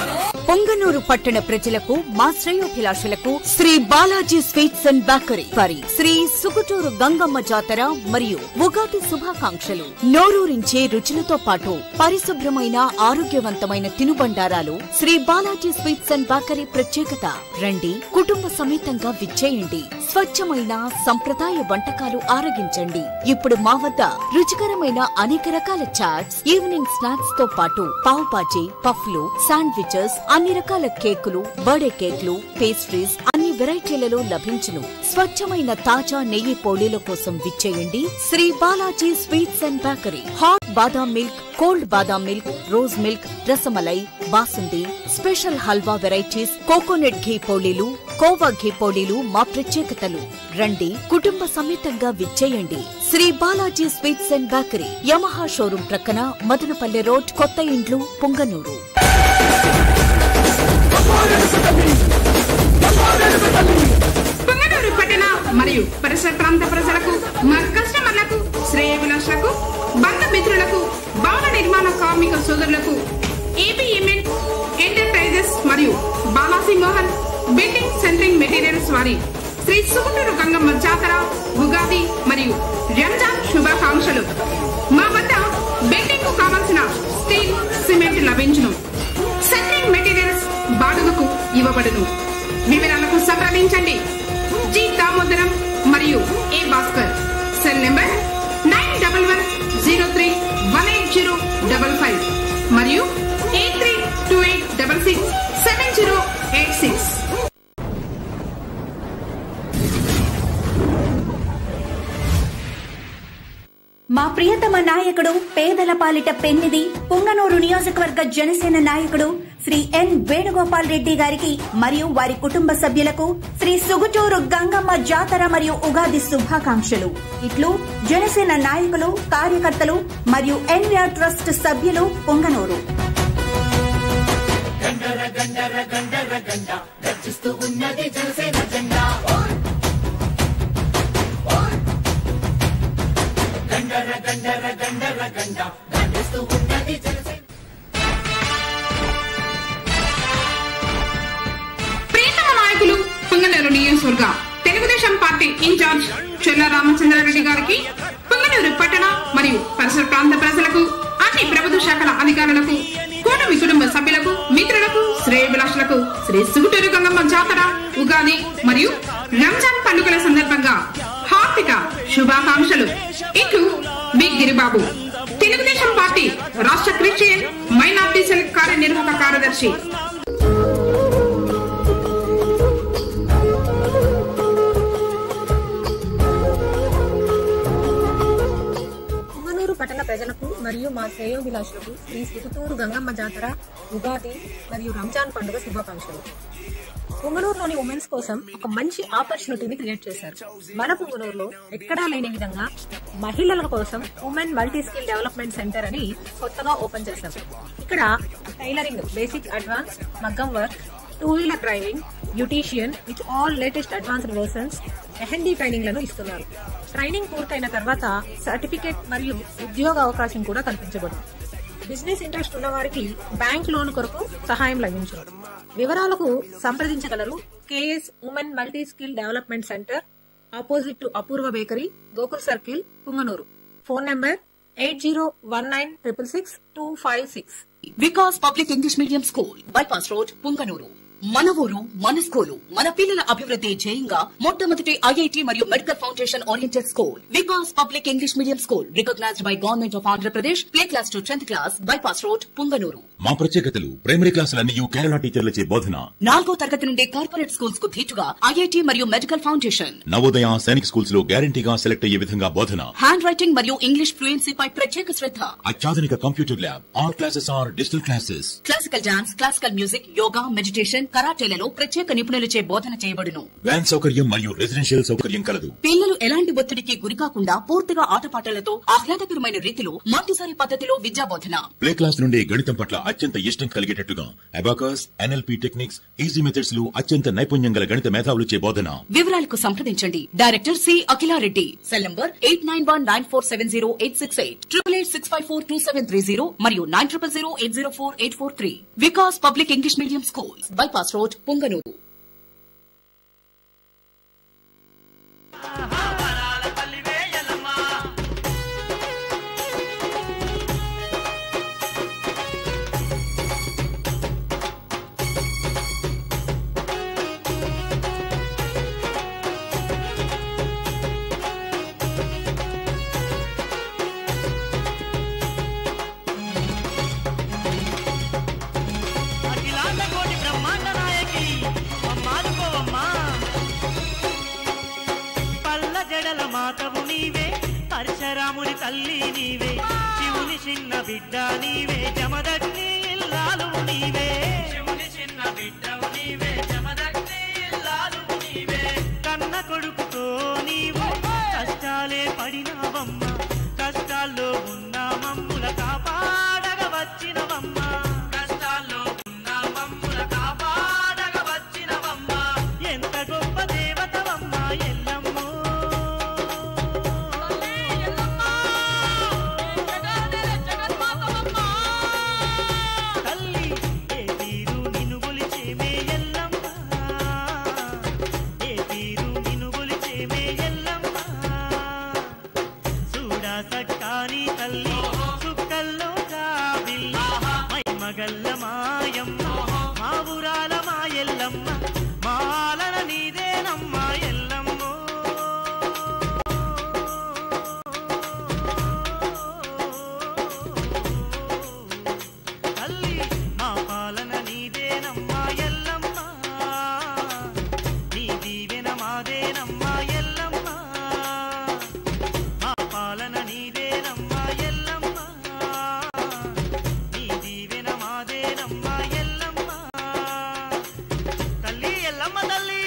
పొంగనూరు పట్టణ ప్రజలకు, మా శ్రేయోభిలాషులకు Shri Balaji sweets and bakery వారి శ్రీ సుగుటూరు గంగమ్మ జాతర మరియు ఉగాది శుభాకాంక్షలు. నోరూరించే రుచులతో పాటు పరిశుభ్రమైన ఆరోగ్యవంతమైన తినుబండారాలు Shri Balaji sweets and bakery ప్రత్యేకత. రండి, కుటుంబ సమేతంగా విచ్చేయండి. స్వచ్ఛమైన సంప్రదాయ వంటకాలు ఆరగించండి. ఇప్పుడు మా వద్ద రుచికరమైన అనేక రకాల చాట్స్, ఈవినింగ్ స్నాక్స్ తో పాటు పావ్ బాజీ, పఫ్లు, శాండ్విచెస్, అన్ని రకాల కేకులు, బర్త్డే కేకులు, పేస్ట్రీస్ అన్ని వెరైటీలలో లభించును. స్వచ్ఛమైన తాజా నెయ్యి పోళీల కోసం విచ్చేయండి Shri Balaji sweets and bakery. Hot badam milk, cold badam milk, rose milk, rasmalai, basundi, special halwa varieties, coconut ghee పోళీలు, కోవా ఘీ పోళీలు మా ప్రత్యేకతలు. రండి, కుటుంబ సమేతంగా విచ్చేయండి. Shri Balaji sweets and bakery, Yamaha showroom ప్రక్కన, మదనపల్లె రోడ్, కొత్త ఇండ్లు, పుంగనూరు. పుంగనూరు పట్టణ మరియు పరిసర ప్రాంత ప్రజలకు, మా కస్టమర్లకు, శ్రేయోభిలాషులకు, బంధుమిత్రులకు, భవన నిర్మాణ కార్మిక సోదరులకు ఏబిఎంఎన్ ఎంటర్ప్రైజెస్ మరియు Balaji Mohan building centring materials వారి శ్రీ సుగుటూరు గంగమ్మ జాతర, ఉగాది మరియు రంజాన్ శుభాకాంక్షలు. మా వద్ద బిల్డింగ్ కు కావలసిన స్టీల్, సిమెంట్ లభించును. సెంట్రింగ్ మెటీరియల్స్ బాడుగకు ఇవ్వబడును. వివరాలకు సంప్రదించండి జి దామోదరం మరియు ఏ భాస్కర్. సెల్ నెంబర్ 9110318055 మరియు 8328667086. మా ప్రియతమ నాయకుడు, పేదల పాలిట పెన్నిది, పుంగనూరు నియోజకవర్గ జనసేన నాయకుడు శ్రీ ఎన్ వేణుగోపాల్ రెడ్డి గారికి మరియు వారి కుటుంబ సభ్యులకు శ్రీ సుగుటూరు గంగమ్మ జాతర మరియు ఉగాది శుభాకాంక్షలు. ఇట్లు జనసేన నాయకులు, కార్యకర్తలు మరియు ఎన్విఆర్ ట్రస్ట్ సభ్యులు, పుంగనూరు. ప్రియతమ నాయకులు, పుంగనూరు నియోజకవర్గ తెలుగుదేశం పార్టీ ఇన్ఛార్జ్ చెల్ల రామచంద్రారెడ్డి గారికి, పుంగనూరు పట్టణ మరియు పరిసర ప్రాంత ప్రజలకు, అన్ని ప్రభుత్వ శాఖల అధికారులకు, కూటమి కుటుంబ సభ్యులకు, మిత్రులకు, శ్రేయోభిలాషులకు శ్రీ సుగుటూరు గంగమ్మ జాతర, ఉగాది మరియు రంజాన్ పండుగల సందర్భంగా హార్దిక శుభాకాంక్షలు. ఇట్లు బి గిరిబాబు, తెలుగుదేశం పార్టీ రాష్ట్ర క్రిస్టియన్ మైనార్టీ సెల్ కార్యనిర్వాహక కార్యదర్శి. పుంగనూరు పట్టణ ప్రజలకు మరియు మా శ్రేయోభిలాషులకు శ్రీ సుగుటూరు గంగమ్మ జాతర, ఉగాది మరియు రంజాన్ పండుగ శుభాకాంక్షలు. పుంగనూరులోని ఉమెన్స్ కోసం ఒక మంచి ఆపర్చునిటీని క్రియేట్ చేశారు. మన పుంగనూరులో ఎక్కడా లేని విధంగా మహిళల కోసం women multi skill development centre అని కొత్తగా ఓపెన్ చేశాం. ఇక్కడ టైలరింగ్, బేసిక్, అడ్వాన్స్, మగ్గం work, 2-wheeler driving, beautician with all latest advanced versions, mehndi training లను ఇస్తున్నారు. ట్రైనింగ్ పూర్తయిన తర్వాత సర్టిఫికేట్ మరియు ఉద్యోగ అవకాశం కూడా కల్పించబడుతుంది. బిజినెస్ ఇంట్రెస్ట్ ఉన్న వారికి బ్యాంక్ లోన్ కొరకు సహాయం లభించను. వివరాలకు సంప్రదించగలరు KS women multi skill development centre, opposite to Apoorva bakery, Gokul circle, Punganur. Phone number 8019666256. Vikas public English medium school, bypass road, Punganur. మన ఊరు, మన స్కూలు, మన పిల్లల అభివృద్ధి ధ్యేయంగా మొట్టమొదటి ఐఐటి మరియు medical foundation oriented school Vikas public English medium school, recognised by government of Andhra Pradesh. Play class to 10th class, bypass road, Punganur. మా ప్రత్యేకతలు ప్రైమరీ క్లాసులన్నీ కేరళ టీచర్లచే బోధన. 4వ తరగతి నుండి కార్పొరేట్ స్కూల్స్ కు ధీటుగా ఐఐటి మరియు medical foundation. Navodaya, Sainik schools లో గ్యారంటీగా సెలెక్ట్ అయ్యే విధంగా బోధన. హ్యాండ్ రైటింగ్ మరియు ఇంగ్లీష్ ఫ్లూయెన్సీపై ప్రత్యేక శ్రద్ధ. అత్యాధునిక computer lab. All classes are digital classes. Classical dance, classical music, yoga, meditation, కరాటేలలో ప్రత్యేక నిపుణులచే బోధన చేయబడును. వ్యాన్ సౌకర్యం మరియు రెసిడెన్షియల్ సౌకర్యం కలదు. పిల్లలు ఎలాంటి ఒత్తిడికి గురికాకుండా పూర్తిగా ఆటపాటలతో ఆహ్లాదకరమైన రీతిలో మాంటిసారి పద్ధతిలో విద్యా బోధన. ప్లే క్లాస్ నుండి గణితం పట్ల అత్యంత ఇష్టం కలిగేటట్టుగా abacus, NLP techniques, easy methods లో అత్యంత నైపుణ్యం గల గణిత మేధావులచే బోధన. వివరాలకు సంప్రదించండి director C Akhila Reddy. Cell number 8919470868, 8886542730 మరియు 9008048443. Vikas public English medium school, bypass road, Punganur. అఖిలాండ కోటి బ్రహ్మాండ నాయకి బిడ్డ నీవే జమదగ్ని ఇల్లాలు నీవే శివుని చిన్న బిడ్డవు నీవే జమదగ్ని ఇల్లాలు నీవే కన్న కొడుకుతో నీవు కష్టాలే పడినావమ్మ కష్టాల్లో ఉన్న మమ్ముల కాపాడగ వచ్చినవమ్మ కష్టాల్లో ఉన్న మమ్ముల కాపాడగ వచ్చినవమ్మ ఎంత గొప్ప దేవతవమ్మ ఎల్లమ్మో తల్లి ఏ తీరు నిన్ను గొలిచేమే ఎల్లమ్మ ఏ తీరు నిన్ను గొలిచేమే ఎల్లమ్మ చూడా సక్కాని తల్లి సుక్కల్లో జాబిల్లి మై మగల్ల మాయమ్మ మా ఊరాల మా ఎల్లమ్మ మాలన నీదేనమ్మ ఎల్లమ్మో తల్లి మా పాలన నీదేనమ్మ ఎల్లమ్మ నీ దీవెన మాదేనమ్మ ఎల్లమ్మ మా పాలన నీదేనమ్మ ఎల్లమ్మ నీ దీవెన మాదేనమ్మ ఎల్లమ్మ తల్లి ఎల్లమ్మ తల్లి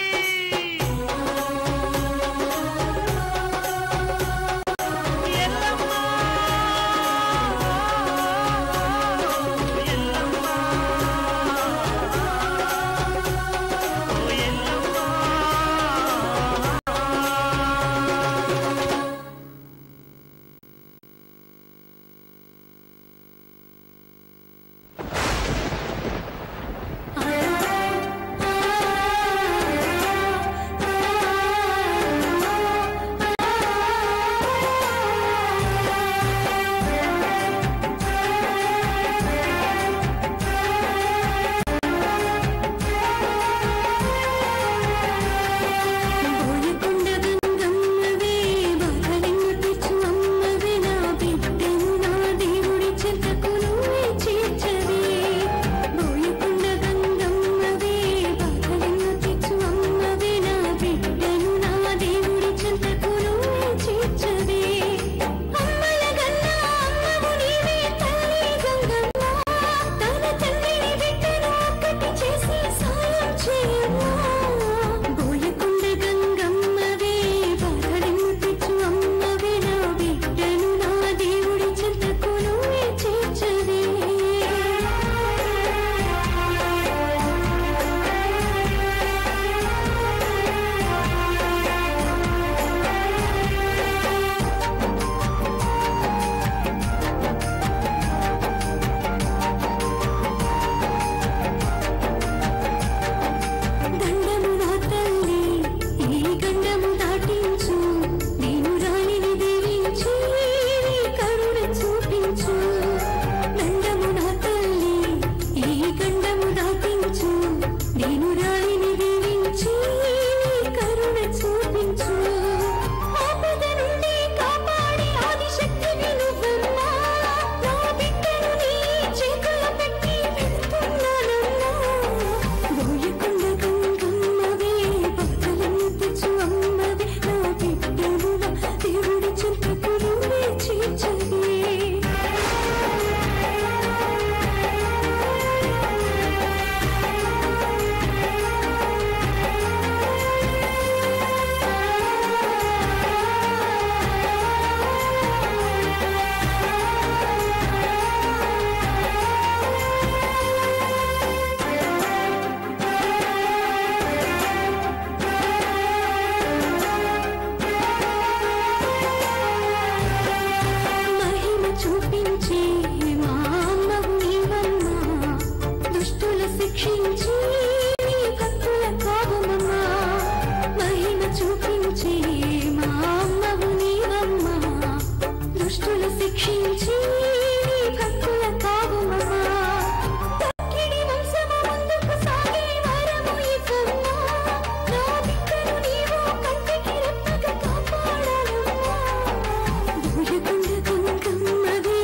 గంగమ్మవే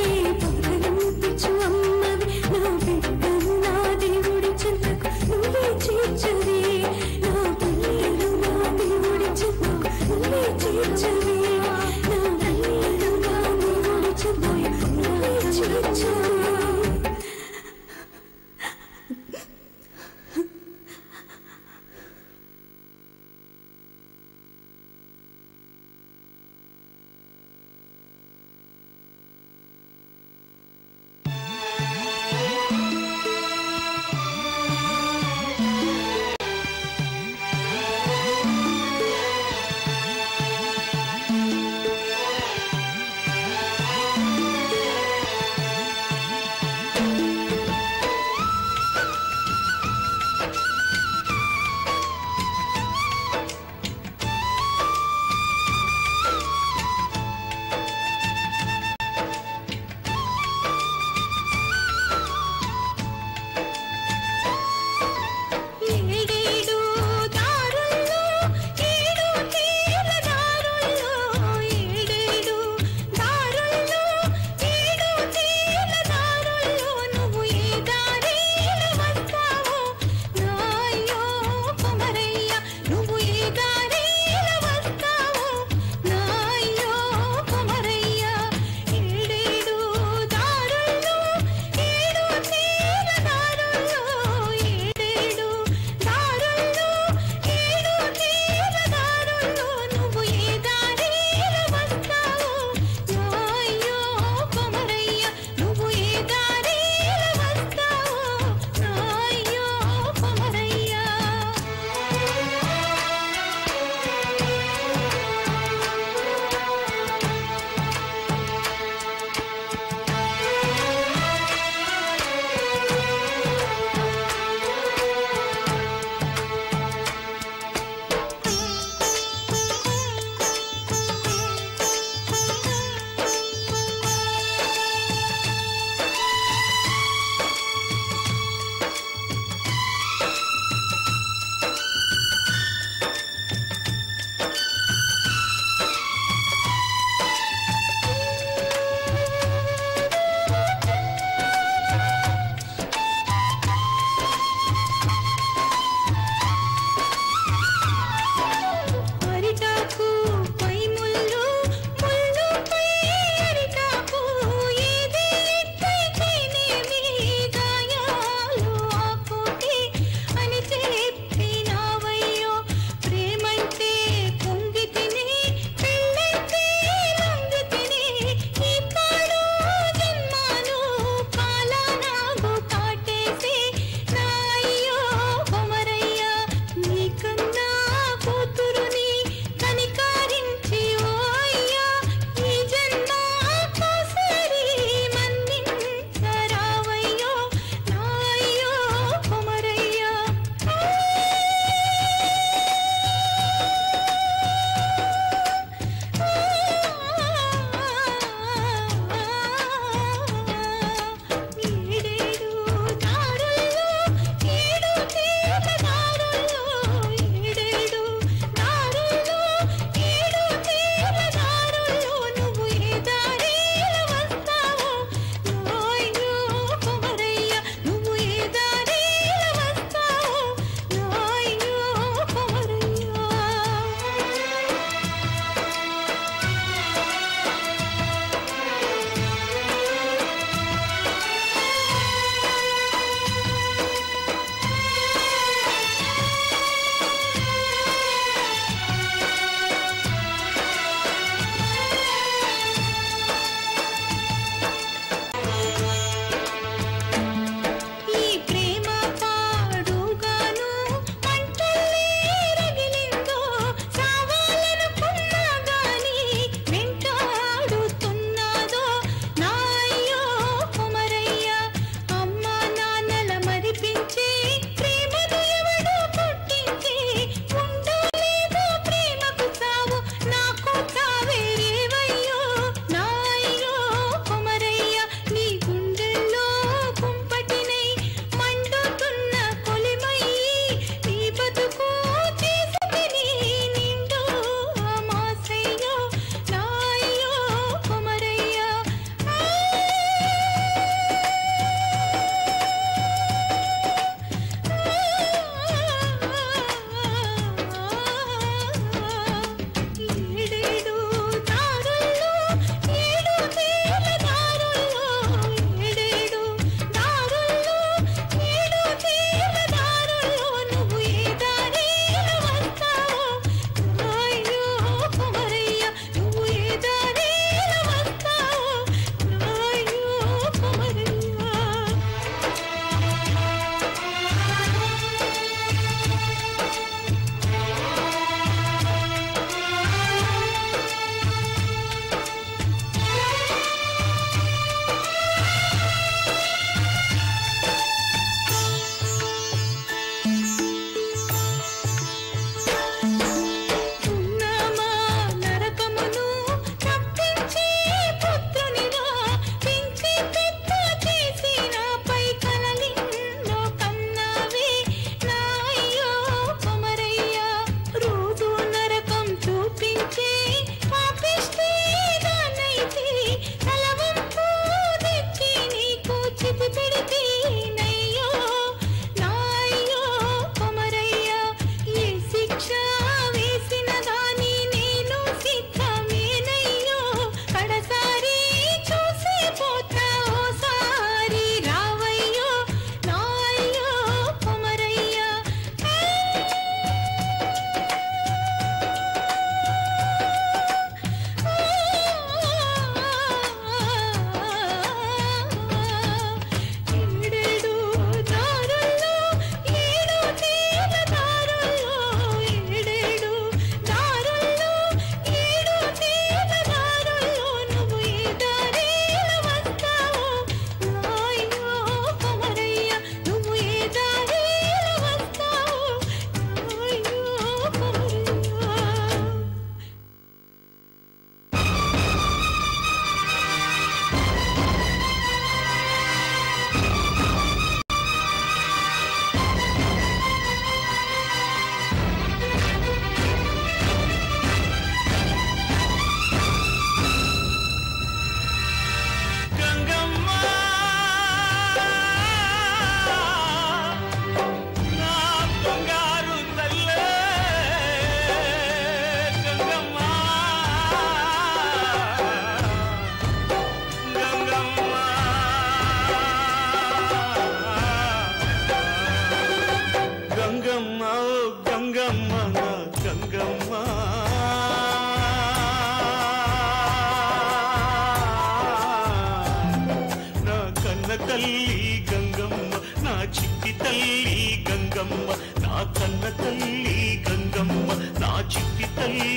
తల్లి గంగమ్మ నా చిట్టి తల్లి గంగమ్మ నా కన్న తల్లి గంగమ్మ నా చిట్టి తల్లి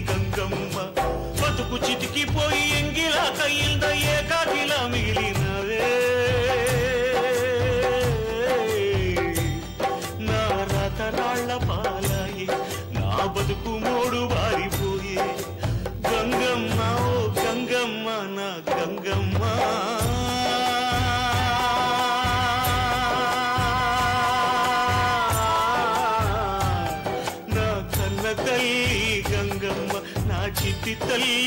గంగమ్మ బతుకు చితికిపోయి ఎంగిలా కయ్యింద ఏకాకిలా మిగిలినవే నా రాతరాళ్ల పాలాయి నా బతుకు మోడు బారిపోయే గంగమ్మ ఓ గంగమ్మ నా గంగమ్మ నా కన్న తల్లి గంగమ్మ నా చిట్టి తల్లి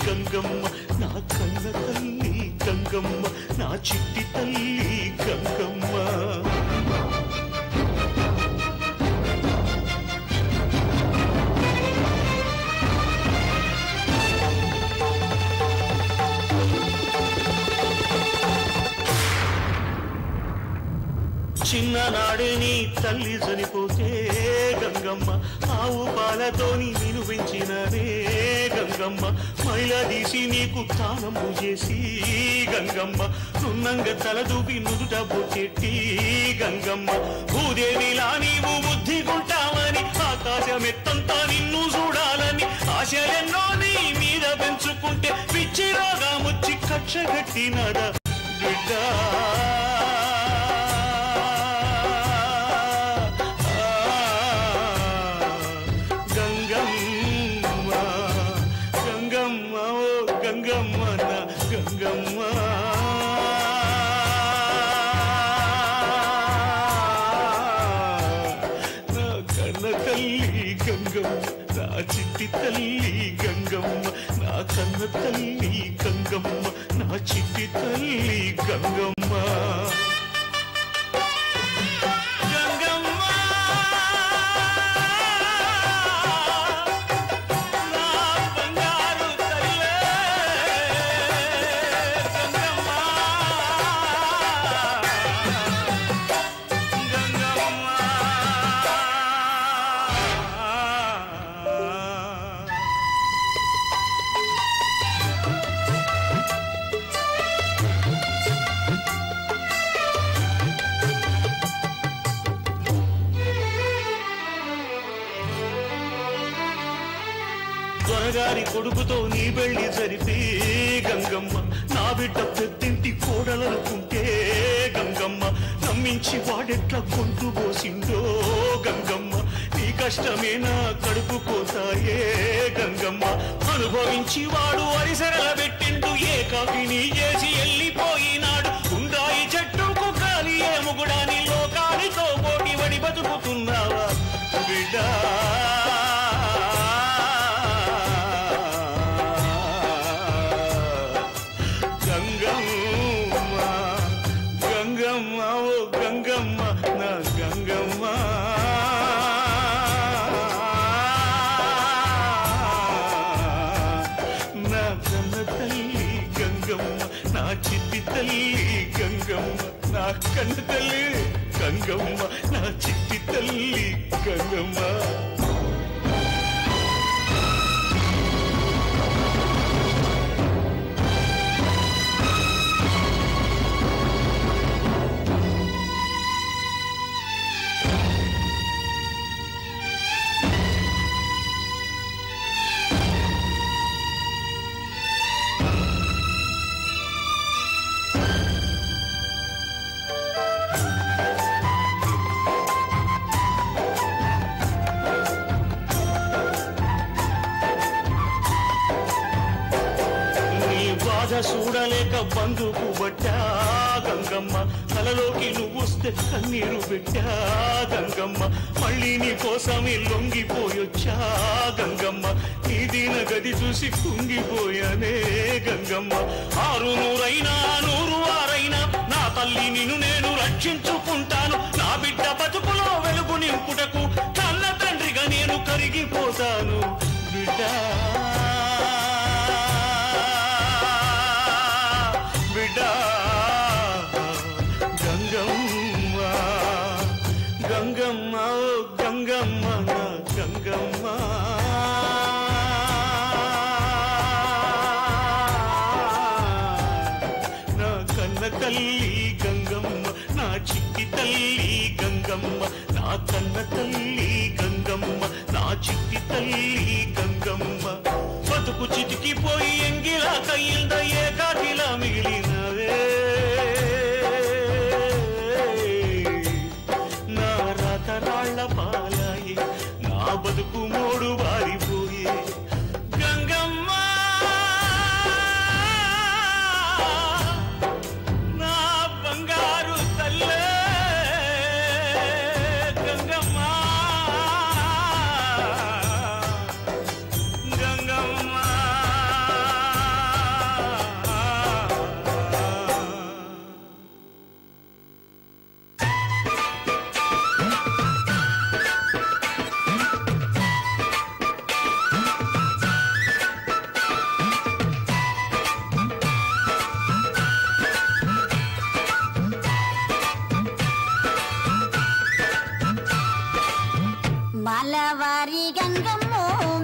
గంగమ్మ నా కన్న తల్లి గంగమ్మ నా చిట్టి తల్లి గంగమ్మ చిన్ననాడే నీ తల్లి చనిపోతే గంగమ్మ ఆవు పాలతోని నేను పెంచిననే గంగమ్మ మైలా తీసి నీకు తానము చేసి గంగమ్మ సున్నంగా తలదూపి నుదుట బొట్టెట్టి గంగమ్మ భూదేవిలా నీవు బుద్ధిగుంటావని ఆకాశమెత్తంతా నిన్ను చూడాలని ఆశలెన్నో నీ మీద పెంచుకుంటే పిచ్చి రోగముచ్చి కక్షగట్టినదా బిడ్డ గంగమ్మ నా గంగమ్మ నా కన్న తల్లి గంగమ్మ నా చిట్టి తల్లి గంగమ్మ నా కన్న తల్లి గంగమ్మ నా చిట్టి తల్లి గంగమ్మ దొరగారి కొడుకుతో నీ పెళ్లి జరిపి గంగమ్మ నా బిడ్డ పెద్దింటి కోడలనుకుంటే గంగమ్మ నమ్మించి వాడెట్లా కొంటూ పోసిండో గంగమ్మ నీ కష్టమే నా కడుపు కోసాయే గంగమ్మ అనుభవించి వాడు అరిసెరల పెట్టిండు ఏకాకిని చేసి వెళ్ళిపోయినాడు ఉండాయి చెట్టుకు గాలి ఏ ముగుడాని లోకానితో పోటీ పడి బతుకుతున్నావా బిడ్డ గంగమ్మ ఓ గంగమ్మ నా గంగమ్మ నా కన్న తల్లి గంగమ్మ నా చిట్టి తల్లి గంగమ్మ నా కన్న తల్లి గంగమ్మ నా చిట్టి తల్లి గంగమ్మ చూడలేక బంధుకు బట్టా గంగమ్మ తలలోకి నువ్వొస్తే కన్నీరు పెట్టా గంగమ్మ మళ్ళీ నీ కోసమే లొంగిపోయొచ్చా గంగమ్మ నీ దీన గది చూసి కుంగిపోయానే గంగమ్మ 600 100 నా తల్లి నిన్ను నేను రక్షించుకుంటాను నా బిడ్డ బతుకులో వెలుగు నింపుటకు కన్న తండ్రిగా నేను కరిగిపోతాను బిడ్డ గంగమ్మ గంగమ్మ ఓ గంగమ్మ నా గంగమ్మ నా కన్న కన్న తల్లి గంగమ్మ నా చిట్టి తల్లి గంగమ్మ నా కన్న తల్లి గంగమ్మ నా చిట్టి తల్లి గంగమ్మ బతుకు చితికిపోయి ఎంగిలా కయ్యింద ఏకాకిలా మిగిలినవే నా రాతరాళ్ల పాలాయే నా బతుకు మోడు వారిపోయే గంగమ్మ నా బంగారు తల్లే గంగమ్మ గంగమ్మ మాలవారి గంగమ్మ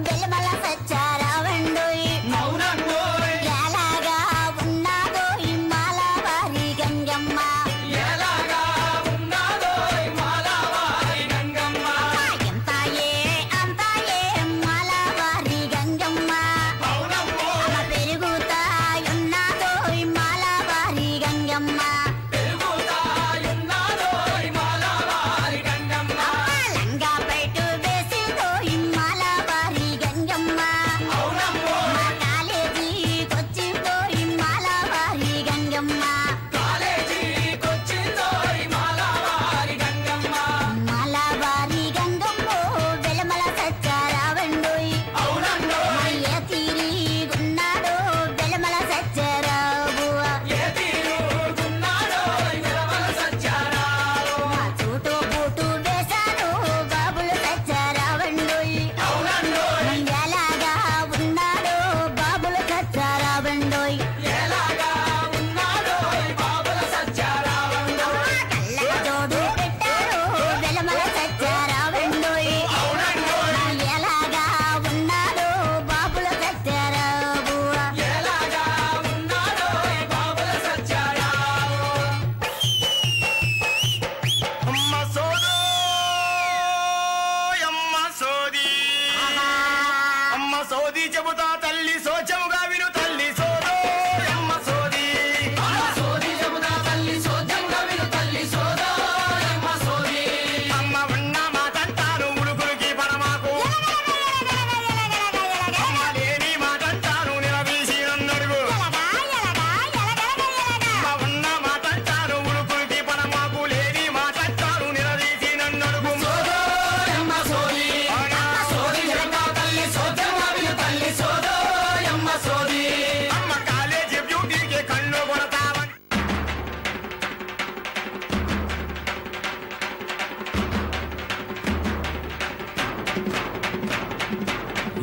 వెలమల సచ్చారావండోయ్ మౌనండోయ్ ఎలాగా ఉన్నాదోయ్ మాలవారి గంగమ్మ ఎలాగా ఉన్నాదోయ్ మాలవారి గంగమ్మ ఎంతాయే అంతాయే మాలవారి గంగమ్మ మౌనమ్మో అమ్మ పెరుగుతాయున్నాదోయ్ మాలవారి గంగమ్మ పెరుగుతాయున్నాదోయ్ మాలవారి గంగమ్మ లంగా పైటు వేసిందోయ్ మాలవారి గంగమ్మ అవునమ్మో మా కాలేజీకొచ్చిందోయ్ మాలవారి గంగమ్మ కాలేజీకొచ్చిందోయ్ మాలవారి గంగమ్మ మాలవారి గంగమ్మ వెలమల సచ్చారావండోయ్ అవునండోయ్ మయ్య తిరిగున్నాడో వెలమల సచ్చారావు ఏ తీరుగున్నాడోయ్ వెలమల సచ్చారావు మా చూటు బూటు వేశాను బాబులు సచ్చారావండోయ్ అవునండోయ్ ఎలాగా ఉన్నాడో బాబులు సచ్చారావండోయ్ ఎలాగా ఉన్నాడోయ్ బాబుల సచ్చారావండోయ్ కళ్ళ జోడు పెట్టారు వెలమల సచ్చారావండోయ్ అవునండోయ్ ఎలాగా ఉన్నాడో బాబుల సచ్చారావు ఎలాగా ఉన్నాడోయ్ బాబుల సచ్చారావు అమ్మ సోదో అమ్మ సోది అమ్మ సోది చెబుతా తల్లి సోచముగా విను తల్లి సోదో అమ్మ సోది అమ్మ సోది చెబుతా తల్లి సోద్యంగా విను తల్లి సోదో అమ్మ సోది అమ్మ ఉన్న మాటంటారు ఉడుకులకి పరమాకు అమ్మ లేని మాటంటారు నిలదీసి నన్నడుగు అమ్మ ఉన్న మాటంటారు ఉడుకులకి పరమాకు లేని మాటంటారు నిలదీసి నన్నడుగు సోదో అమ్మ సోది సోది చెబుతా తల్లి సోద్యంగా విను తల్లి సోదో అమ్మ సోది అమ్మ కాలేజీ బ్యూటీకి కళ్ళు కొడతావని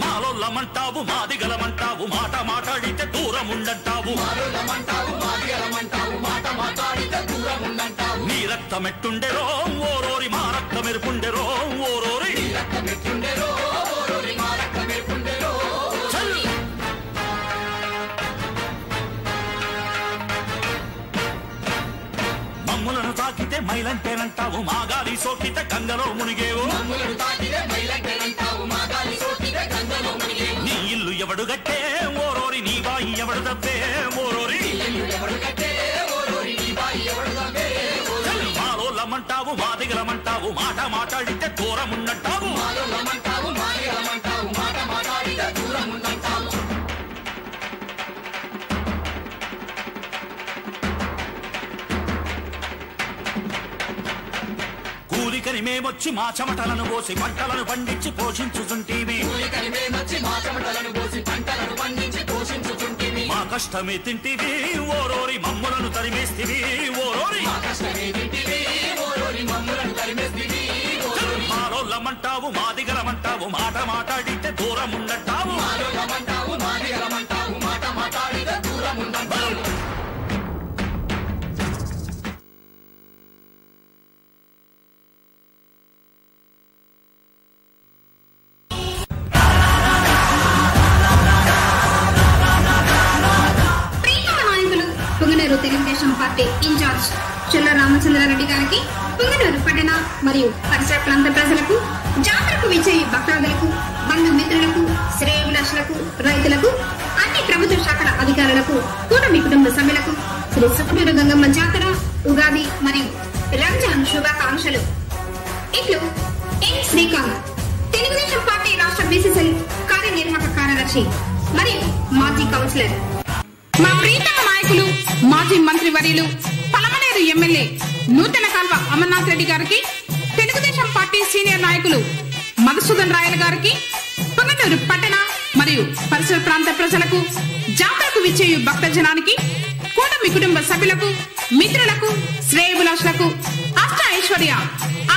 మాలోళ్ళమంటావు మాదిగలమంటావు మాట మాట్లాడితే దూరం ఉండంటావు మారులమంటావు మాదిగలమంటావు మాట మాట్లాడితే దూరం ఉండంటావు నీ రక్తమెట్టుండెరో ఓరోరి మా రక్తమెరుపుండెరో ఓరోరి రక్తమెట్టుండెరో ఓరోరి మా రక్తమెట్టుండెరో చల్ మమ్ములను తాకితే మైలంటేనంటావు మాగాలి సోకితే గంగలో మునిగేవు మమ్ములను తాకితే మైలంటేనంటావు మాగాలి సోకితే గంగలో మునిగేవు నీ ఇల్లు ఎవడు గట్టే ఓరోరి నీ బాయి ఎవడు తప్పే ఓరోరి ఇల్లు ఎవడు కట్టే ఓరోరి నీ బాయి ఎవడు తప్పే ఓరోరి మాలోళ్ళమంటావు మాదిగలమంటావు మాట మాట్లాడితే దూరం ఉన్నట్టావు మారులమంటావు మాదిగలమంటావు మాట మాట్లాడితే దూరం ఉండంటావు కూలికని మేమొచ్చి మా చెమటలను పోసి పంటలను పండించి పోషించుచుంటీవి కూలికని మేమొచ్చి మా చెమటలను పోసి పంటలను పండించి పోషించుచుంటిమి మా కష్టమే తింటివి ఓరోరి మమ్ములను తరిమేస్తివి ఓరోరి మా కష్టమే తింటివి ఓరోరి మమ్ములను తరిమేస్తివి ఓరోరి మాలోళ్ళమంటావు మాదిగలమంటావు మాట మాట్లాడితే దూరం ఉన్నట్టావు మారులమంటావు మాదిగలమంటావు మాట మాట్లాడితే దూరం ఉండంటావు ప్రియతమ నాయకులు పుంగనూరు తెలుగుదేశం పార్టీ ఇన్ఛార్జ్ చెల్ల రామచంద్రారెడ్డి గారికి, పుంగనూరు పట్టణ మరియు పరిసర ప్రాంత ప్రజలకు, జాతరకు విజయ్ భక్తాదులకు, బంధుమిత్రులకు, శ్రేయోభిలాషులకు, రైతులకు, అన్ని ప్రభుత్వ శాఖల అధికారులకు, కూటమి కుటుంబ సభ్యులకు శ్రీ సుగుటూరు గంగమ్మ జాతర, ఉగాది మరియు రంజాన్ శుభాకాంక్షలు. ఇట్లు ఎన్ శ్రీకాంత్, తెలుగుదేశం పార్టీ రాష్ట్ర బీసీసీ కార్యనిర్వాహక కార్యదర్శి మరియు మాజీ కౌన్సిలర్. మా ప్రీతమ నాయకులు, మాజీ మంత్రి వర్యులు, పలమనేరు ఎమ్మెల్యే నూతన కాల్వ అమర్నాథ్ రెడ్డి గారికి, తెలుగుదేశం పార్టీ సీనియర్ నాయకులు మధుసూదన్ రాయల్ గారికి, పుంగనూరు పట్టణ మరియు పరిసర ప్రాంత ప్రజలకు, జాతరకు విచ్చేయు భక్తజనానికి, కూటమి కుటుంబ సభ్యులకు, మిత్రులకు, శ్రేయోభిలాషులకు అష్ట ఐశ్వర్య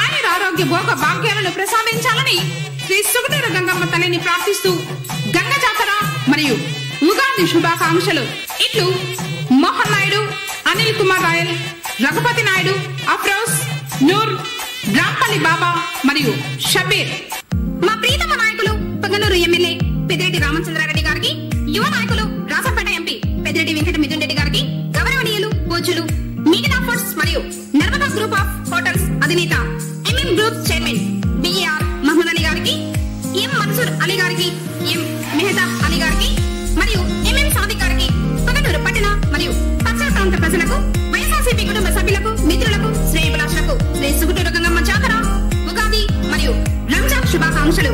ఆయుర ఆరోగ్య భోగ భాగ్యాలను ప్రసాదించాలని శ్రీ సుగుటూరు గంగమ్మ తల్లిని ప్రార్థిస్తూ గంగ జాతర మరియు ఉగాది శుభాకాంక్షలు. ఇట్లు మోహన్ నాయుడు, అనిల్ కుమార్ రాయల్, రఘుపతి నాయుడు, అఫ్రోజ్, నూర్, రాంపల్లి బాబా మరియు షబీర్. మా ప్రీతమ నాయకులు పుంగనూరు ఎమ్మెల్యే పెద్దిరెడ్డి రామచంద్రారెడ్డి గారికి, యువ నాయకులు రాజంపేట ఎంపీ పెద్దిరెడ్డి వెంకట మిథున్ రెడ్డి గారికి, గౌరవనీయులు కోచులు మీడియా ఫోర్స్ మరియు నర్మదా గ్రూప్ ఆఫ్ హోటల్స్ అధినేత MM group chairman BAR Mohammed Ali గారికి, ఎం మన్సూర్ అలీ గారికి, ఎం మెహతాబ్ అలీ గారికి మరియు ఎంఎం సాదిక్ గారికి, పుంగనూరు పట్టణ మరియు పరిసర ప్రాంత ప్రజలకు, వైఎస్ఆర్సీపీ కుటుంబ సభ్యులకు, మిత్రులకు, శ్రేయోభిలాషులకు శ్రీ సుగుటూరు గంగమ్మ జాతర, ఉగాది మరియు రంజాన్ శుభాకాంక్షలు.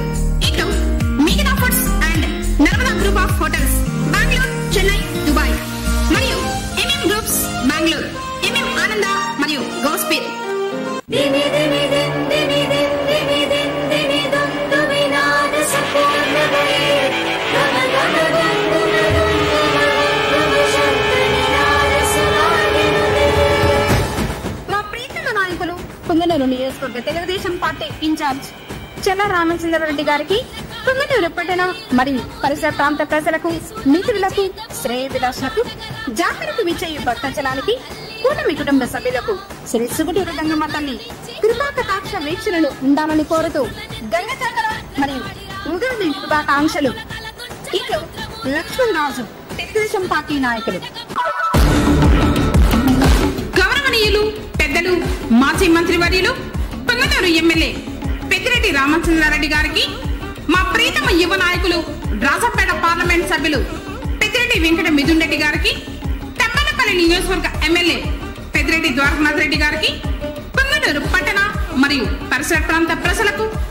ఇట్లు media foods and Narmada group of hotels Bengaluru, Chennai, Dubai మరియు ఎంఎం గ్రూప్స్ బెంగళూరు, ఎంఎం ఆనంద మరియు గౌస్పీర్. మా ప్రీతమ నాయకులు పుంగనూరు నియోజకవర్గ తెలుగుదేశం పార్టీ ఇన్ఛార్జ్ చెల్ల రామచంద్రారెడ్డి గారికి, పుంగనూరు పట్టణ మరియు పరిసర ప్రాంత ప్రజలకు, మిత్రులకు, శ్రేయోభిలాషులకు, జాతరకు విచ్చేయు భక్తజనానికి, కూటమి కుటుంబ సభ్యులకు శ్రీ సుగుటూరు గంగమ్మ తల్లి కృపా కటాక్ష వీక్షణలు ఉండాలని కోరుతూ గంగ జాతర మరియు ఉగాది శుభాకాంక్షలు. ఇట్లు లక్ష్మణ్ రాజు, తెలుగుదేశం పార్టీ నాయకులు. గౌరవనీయులు పెద్దలు, మాజీ మంత్రి వర్యులు, పుంగనూరు ఎమ్మెల్యే పెద్దిరెడ్డి రామచంద్రారెడ్డి గారికి, మా ప్రీతమ యువ నాయకులు రాజంపేట పార్లమెంట్ సభ్యులు పెద్దిరెడ్డి వెంకట మిథున్ రెడ్డి గారికి, తెమ్మనపల్లి నియోజకవర్గ ఎమ్మెల్యే పెద్దిరెడ్డి ద్వారకనాథ్ రెడ్డి గారికి, పుంగనూరు పట్టణ మరియు పరిసర ప్రాంత ప్రజలకు,